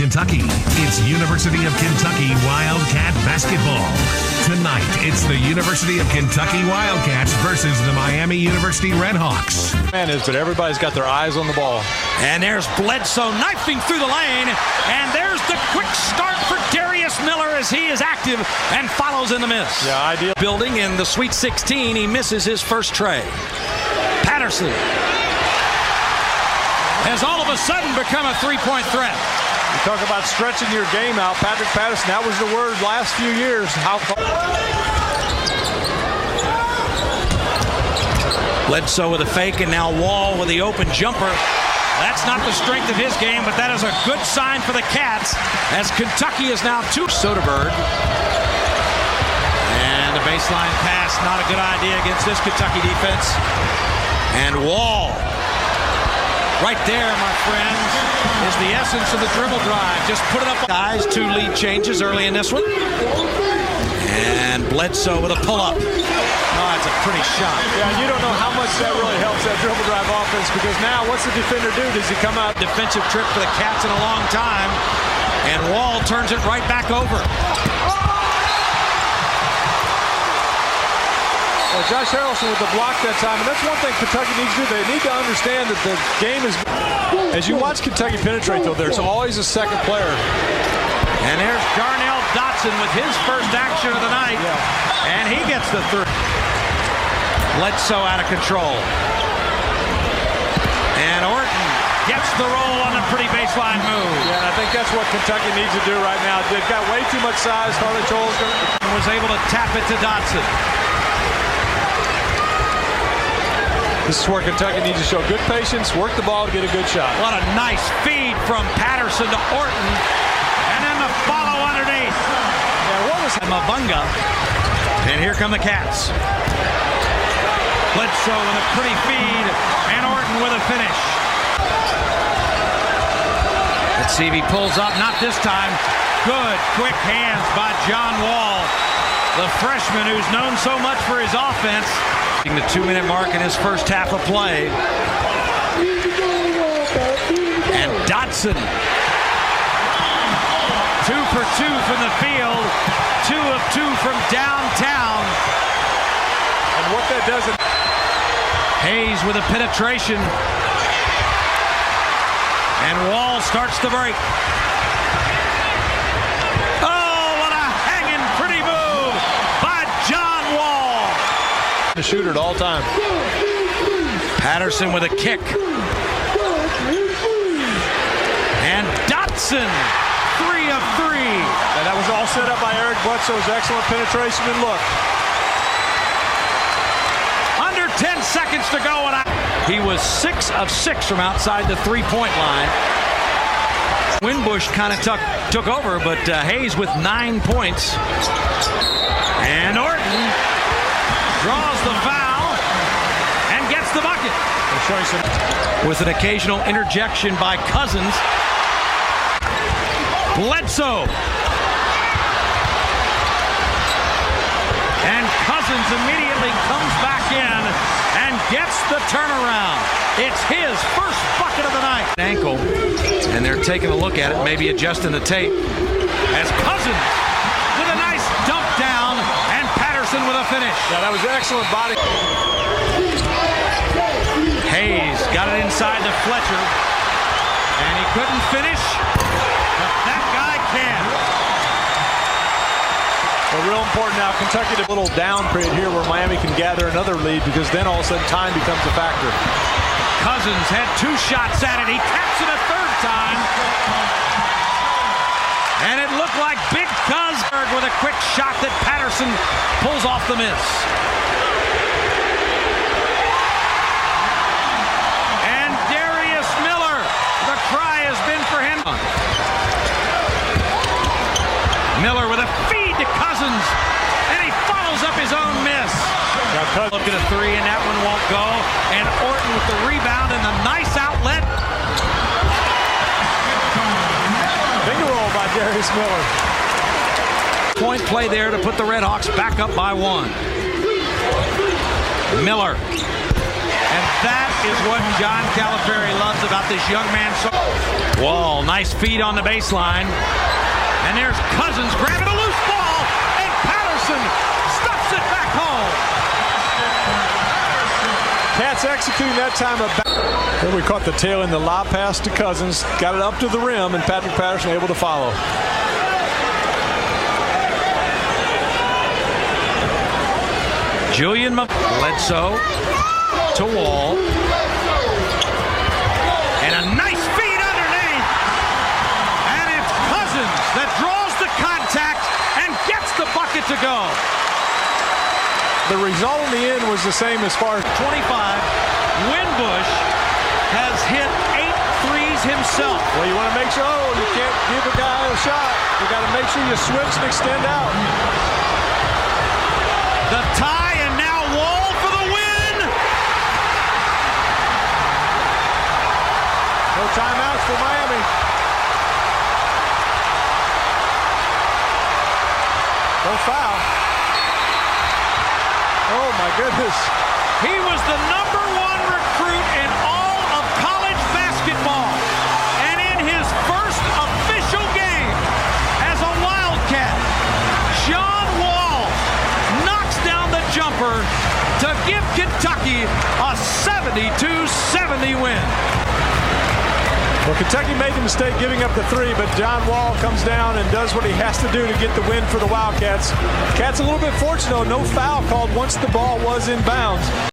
Kentucky. It's University of Kentucky Wildcat basketball. Tonight, it's the University of Kentucky Wildcats versus the Miami University Redhawks. But everybody's got their eyes on the ball. And there's Bledsoe knifing through the lane. And there's the quick start for Darius Miller as he is active and follows in the miss. Yeah, ideal. Building in the Sweet 16, he misses his first tray. Patterson has all of a sudden become a three-point threat. You talk about stretching your game out. Patrick Patterson, that was the word last few years. How far? Bledsoe with a fake, and now Wall with the open jumper. That's not the strength of his game, but that is a good sign for the Cats as Kentucky is now two. Soderberg. And a baseline pass, not a good idea against this Kentucky defense. And Wall. Right there, my friends, is the essence of the dribble drive. Just put it up. Guys, 2 lead changes early in this one. And Bledsoe with a pull-up. Oh, that's a pretty shot. Yeah, you don't know how much that really helps that dribble drive offense, because now what's the defender do? Does he come out? Defensive trip for the Cats in a long time. And Wall turns it right back over. Well, Josh Harrelson with the block that time, and that's one thing Kentucky needs to do. They need to understand that the game is... As you watch Kentucky penetrate, though, there's always a second player. And there's Darnell Dotson with his first action of the night. Yeah. And he gets the third. Bledsoe out of control. And Orton gets the roll on a pretty baseline move. Yeah, and I think that's what Kentucky needs to do right now. They've got way too much size. Harley Joel was able to tap it to Dotson. This is where Kentucky needs to show good patience, work the ball to get a good shot. What a nice feed from Patterson to Orton. And then the follow underneath. Yeah, what was Mabunga. And here come the Cats. Bledsoe with a pretty feed. And Orton with a finish. Let's see if he pulls up. Not this time. Good, quick hands by John Wall. The freshman who's known so much for his offense. The 2-minute mark in his first half of play. And Dotson. 2 for 2 from the field. 2 of 2 from downtown. And what that does... Hayes with a penetration. And Wall starts the break. The shooter at all time. Patterson with a kick. And Dotson, 3 of 3. And that was all set up by Eric Bledsoe's excellent penetration and look. Under 10 seconds to go, and he was 6 of 6 from outside the three-point line. Winbush kind of took over, but Hayes with 9 points. And Orton draws the foul and gets the bucket. With an occasional interjection by Cousins. Bledsoe. And Cousins immediately comes back in and gets the turnaround. It's his first bucket of the night. Ankle, and they're taking a look at it, maybe adjusting the tape. As Cousins with a nice dump down. With a finish. Yeah, that was excellent body. Hayes got it inside to Fletcher. And he couldn't finish. But that guy can. Well, real important now. Kentucky a little down period here where Miami can gather another lead, because then all of a sudden time becomes a factor. Cousins had 2 shots at it. He taps it a third time. And it looked like Big Cuz with a quick shot that Patterson pulls off the miss. And Darius Miller, the cry has been for him. Miller with a feed to Cousins, and he follows up his own miss. Look at a 3, and that one won't go. And Orton with the rebound and the nice outlet. Finger roll by Darius Miller. Point play there to put the Redhawks back up by 1. Miller. And that is what John Calipari loves about this young man. Wall, nice feed on the baseline. And there's Cousins grabbing a loose ball, and Patterson stuffs it back home. Cats executing that time. Then we caught the tail in the lob pass to Cousins, got it up to the rim, and Patrick Patterson able to follow. Julian Bledsoe to Wall. And a nice feed underneath. And it's Cousins that draws the contact and gets the bucket to go. The result in the end was the same as far as 25. Winbush has hit 8 threes himself. Well, you want to make sure, you can't give a guy a shot. You got to make sure you switch and extend out. The tie, and now Wall for the win. No timeouts for Miami. No foul. Oh my goodness. He was the #1 recruit in all of college basketball. And in his first official game as a Wildcat, John Wall knocks down the jumper to give Kentucky a 72-70 win. Well, Kentucky made the mistake giving up the 3, but John Wall comes down and does what he has to do to get the win for the Wildcats. Cats a little bit fortunate, though. No foul called once the ball was in bounds.